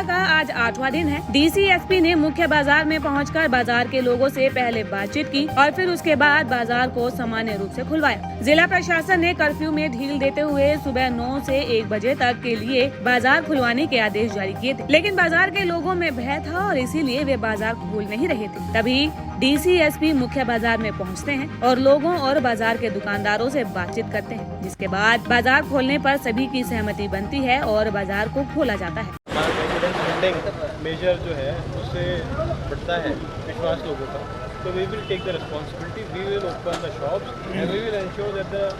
का आज 8वां दिन है। डीसी-एसपी ने मुख्य बाजार में पहुंचकर बाजार के लोगों से पहले बातचीत की और फिर उसके बाद बाजार को सामान्य रूप से खुलवाया। जिला प्रशासन ने कर्फ्यू में ढील देते हुए सुबह 9 से 1 बजे तक के लिए बाजार खुलवाने के आदेश जारी किए थे, लेकिन बाजार के लोगों में भय था और इसीलिए वे बाजार खोल नहीं रहे थे। तभी डीसी-एसपी मुख्य बाजार में पहुंचते हैं और लोगों और बाजार के दुकानदारों से बातचीत करते हैं, जिसके बाद बाजार खोलने पर सभी की सहमति बनती है और बाजार को खोला जाता है। मेजर जो है उससे बढ़ता है विश्वास लोगों का, तो we will take the responsibility, we will open the shops and we will ensure that the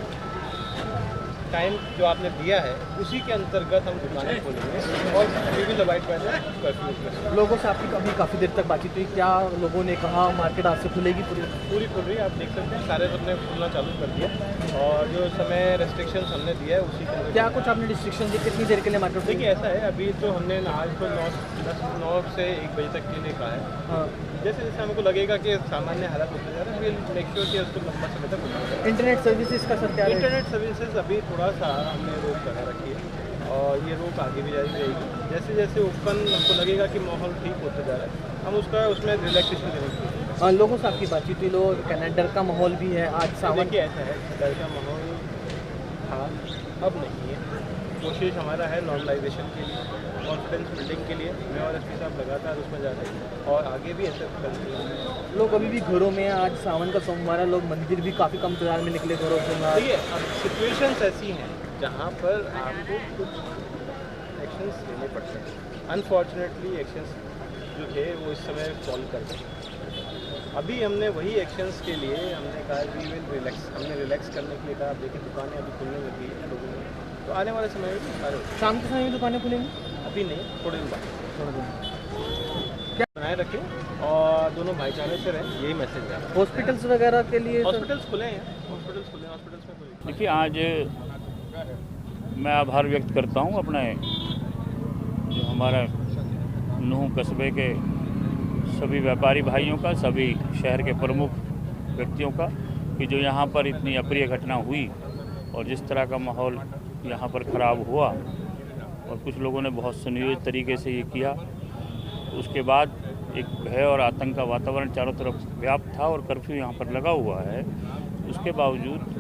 time जो आपने दिया है उसी के अंतर्गत हम दुकानें खोलेंगे और we will avoid by the curfew. लोगों से आपकी अभी काफ़ी देर तक बातचीत हुई, क्या लोगों ने कहा मार्केट आज से खुलेगी? पूरी खुल रही है, आप देख सकते हैं सारे सबने खुलना चालू कर दिया और जो समय रेस्ट्रिक्शंस हमने दिया है उसी के अंदर। क्या कुछ आपने रिस्ट्रिक्शन दी, कितनी देर के लिए मार्केट? देखिए ऐसा है, अभी तो हमने आज को 9 से 1 बजे तक के लिए कहा है। हाँ। जैसे जैसे हमको लगेगा कि सामान्य हालत होते जा रहा है, विल मेक श्योर कि उसको लंबा समय तक होगा। इंटरनेट सर्विसेज का सर क्या? इंटरनेट सर्विसेज अभी थोड़ा सा हमने रोक लगा रखी है और ये रोक आगे भी जारी रहेगी। जैसे जैसे ओपन हमको लगेगा कि माहौल ठीक होता जा रहा है, हम उसमें रिलैक्सेशन देने की कोशिश। हाँ, लोगों से आपकी बातचीत हुई, लोग डर का माहौल भी है आज सावन? देखिए ऐसा है, डर का माहौल था, अब नहीं है। कोशिश हमारा है नॉर्मलाइजेशन के लिए, कॉन्फिडेंस बिल्डिंग के लिए। मैं और एसपी साहब लगातार उसमें जा रहे हैं और आगे भी ऐसे करेंगे। लोग अभी भी घरों में, आज सावन का सोमवार है, लोग मंदिर भी काफ़ी कम तादाद में निकले घरों से। देखिए अब सिचुएशंस ऐसी हैं जहाँ पर आपको कुछ एक्शंस लेने पड़ते हैं। अनफॉर्चुनेटली एक्शंस जो थे वो इस समय फॉल कर गए। अभी हमने वही एक्शंस के लिए हमने कहा वी विल रिलैक्स, हमने रिलैक्स करने के लिए कहा। देखिए दुकानें अभी खुलने लगी है लोगों में, तो आने वाले समय में सारे शाम के समय भी दुकानें खुलेंगी? अभी नहीं, थोड़े दिन बाद। थोड़ा दिन क्या बनाए रखें और दोनों भाईचारे से रहें, यही मैसेज है। हॉस्पिटल्स वगैरह के लिए? हॉस्पिटल्स खुले हैं, हॉस्पिटल्स खुले हैं, हॉस्पिटल्स में खुले। देखिए आज मैं आभार व्यक्त करता हूँ अपने जो हमारा नूह कस्बे के सभी व्यापारी भाइयों का, सभी शहर के प्रमुख व्यक्तियों का, कि जो यहाँ पर इतनी अप्रिय घटना हुई और जिस तरह का माहौल यहाँ पर ख़राब हुआ और कुछ लोगों ने बहुत सुनियोजित तरीके से ये किया। उसके बाद एक भय और आतंक का वातावरण चारों तरफ व्याप्त था और कर्फ्यू यहाँ पर लगा हुआ है। उसके बावजूद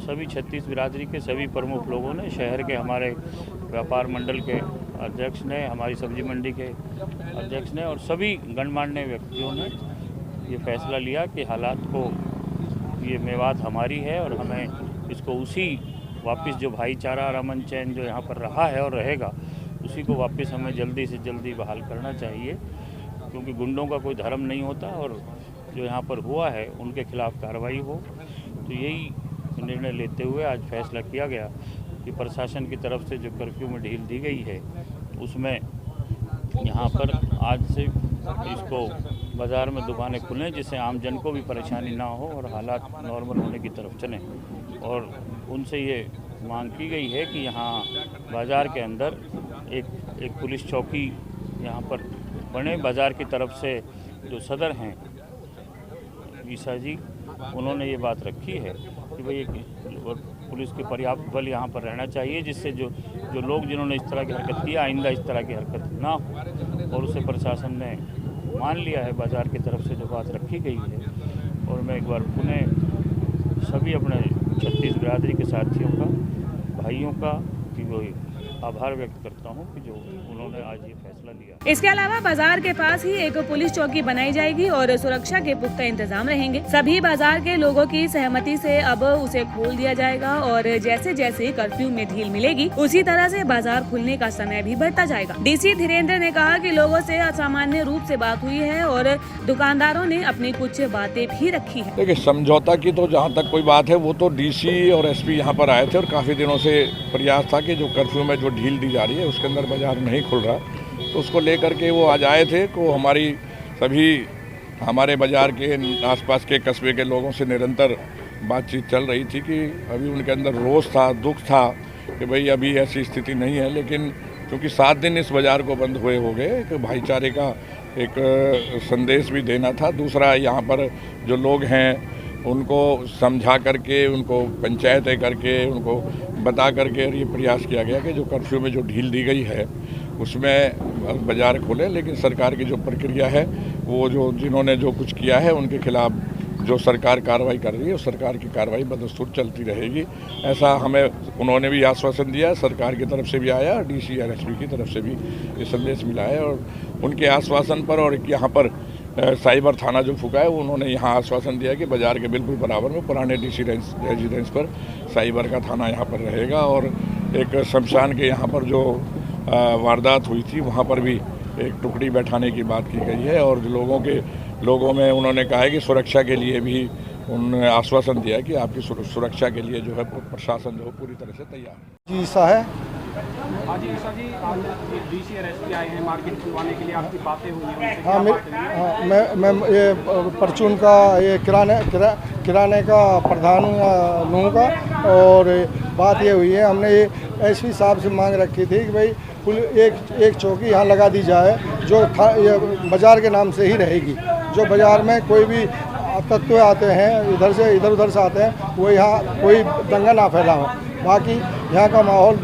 सभी 36 बिरादरी के सभी प्रमुख लोगों ने, शहर के हमारे व्यापार मंडल के अध्यक्ष ने, हमारी सब्जी मंडी के अध्यक्ष ने और सभी गणमान्य व्यक्तियों ने ये फैसला लिया कि हालात को, ये मेवात हमारी है और हमें इसको उसी वापस जो भाईचारा और अमन चैन जो यहाँ पर रहा है और रहेगा, उसी को वापस हमें जल्दी से जल्दी बहाल करना चाहिए, क्योंकि गुंडों का कोई धर्म नहीं होता और जो यहाँ पर हुआ है उनके खिलाफ कार्रवाई हो। तो यही निर्णय लेते हुए आज फैसला किया गया कि प्रशासन की तरफ से जो कर्फ्यू में ढील दी गई है उसमें यहाँ पर आज से इसको बाज़ार में दुकानें खुलें, जिससे आम जन को भी परेशानी ना हो और हालात नॉर्मल होने की तरफ चलें। और उनसे ये मांग की गई है कि यहाँ बाज़ार के अंदर एक पुलिस चौकी यहाँ पर बने। बाज़ार की तरफ से जो सदर हैं ईसा जी, उन्होंने ये बात रखी है कि भाई पुलिस के पर्याप्त बल यहाँ पर रहना चाहिए, जिससे जो लोग जिन्होंने इस तरह की हरकत की आइंदा इस तरह की हरकत ना हो। और उसे प्रशासन ने मान लिया है, बाज़ार की तरफ से जो बात रखी गई है। और मैं एक बार पुनः सभी अपने 36 बिरादरी के साथियों का, भाइयों का कि वो आभार व्यक्त करता हूं कि जो उन्होंने आज ये फैसला लिया। इसके अलावा बाजार के पास ही एक पुलिस चौकी बनाई जाएगी और सुरक्षा के पुख्ता इंतजाम रहेंगे। सभी बाजार के लोगों की सहमति से अब उसे खोल दिया जाएगा और जैसे जैसे कर्फ्यू में ढील मिलेगी उसी तरह से बाजार खुलने का समय भी बढ़ता जाएगा। डीसी धीरेन्द्र ने कहा कि लोगों से असामान्य रूप से बात हुई है और दुकानदारों ने अपनी कुछ बातें भी रखी है। देखिए समझौता की तो जहाँ तक कोई बात है वो तो डीसी और एसपी यहाँ पर आए थे और काफ़ी दिनों से प्रयास था कि जो कर्फ्यू में जो ढील दी जा रही है उसके अंदर बाजार नहीं खुल रहा, तो उसको लेकर के वो आज आए थे। को हमारी सभी हमारे बाज़ार के आसपास के कस्बे के लोगों से निरंतर बातचीत चल रही थी कि अभी उनके अंदर रोष था, दुख था कि भाई अभी ऐसी स्थिति नहीं है। लेकिन क्योंकि 7 दिन इस बाज़ार को बंद हुए हो गए, एक भाईचारे का एक संदेश भी देना था। दूसरा, यहाँ पर जो लोग हैं उनको समझा करके, उनको पंचायतें करके, उनको बता करके और ये प्रयास किया गया कि जो कर्फ्यू में जो ढील दी गई है उसमें बाज़ार खोलें, लेकिन सरकार की जो प्रक्रिया है वो जो जिन्होंने जो कुछ किया है उनके खिलाफ जो सरकार कार्रवाई कर रही है उस सरकार की कार्रवाई बदस्तूर चलती रहेगी। ऐसा हमें उन्होंने भी आश्वासन दिया, सरकार की तरफ से भी आया, डीसी और एसपी की तरफ से भी ये संदेश मिला है। और उनके आश्वासन पर और यहाँ पर साइबर थाना जो फूका है उन्होंने यहाँ आश्वासन दिया कि बाज़ार के बिल्कुल बराबर में पुराने डीसी रेजिडेंस पर साइबर का थाना यहाँ पर रहेगा। और एक शमशान के यहाँ पर जो वारदात हुई थी वहाँ पर भी एक टुकड़ी बैठाने की बात की गई है। और लोगों में उन्होंने कहा है कि सुरक्षा के लिए भी उन्होंने आश्वासन दिया कि आपकी सुरक्षा के लिए जो है प्रशासन जो है पूरी तरह से तैयार है। जी ईसा है। आज ईसा जी, आज डीसी और एसपी आए हैं मार्केट खुलवाने के लिए, आपकी बातें हुई हैं? हाँ, मैं ये परचून का ये किराने का प्रधान हूँ नूह का। और बात ये हुई है, हमने ये एसपी साहब से मांग रखी थी कि भाई कुल एक चौकी यहाँ लगा दी जाए जो बाज़ार के नाम से ही रहेगी। जो बाज़ार में कोई भी तत्व आते हैं इधर उधर से आते हैं वो यहाँ कोई दंगा ना फैला हो। बाकी यहाँ का माहौल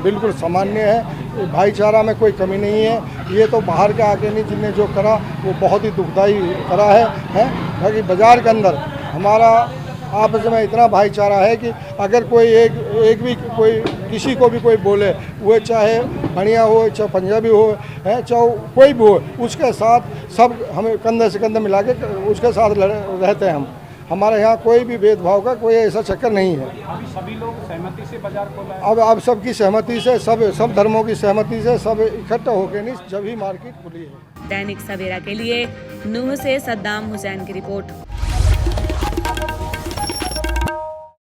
बिल्कुल सामान्य है, भाईचारा में कोई कमी नहीं है। ये तो बाहर के आके नहीं, जिनने जो करा वो बहुत ही दुखदाई करा है। बाकी बाज़ार के अंदर हमारा आपस में इतना भाईचारा है कि अगर कोई एक भी कोई किसी को भी कोई बोले, वो चाहे बढ़िया हो, चाहे पंजाबी हो, है चाहे कोई भी हो, उसके साथ सब हमें कंधे से कंधे मिला के उसके साथ रहते हैं हम। हमारे यहाँ कोई भी भेदभाव का कोई ऐसा चक्कर नहीं है। अभी सभी लोग सहमति से बाजार खोला है? अब सबकी सहमति से, सब धर्मों की सहमति से सब इकट्ठा होकर नहीं जब ही मार्केट खुली है। दैनिक सवेरा के लिए नूह से सद्दाम हुसैन की रिपोर्ट।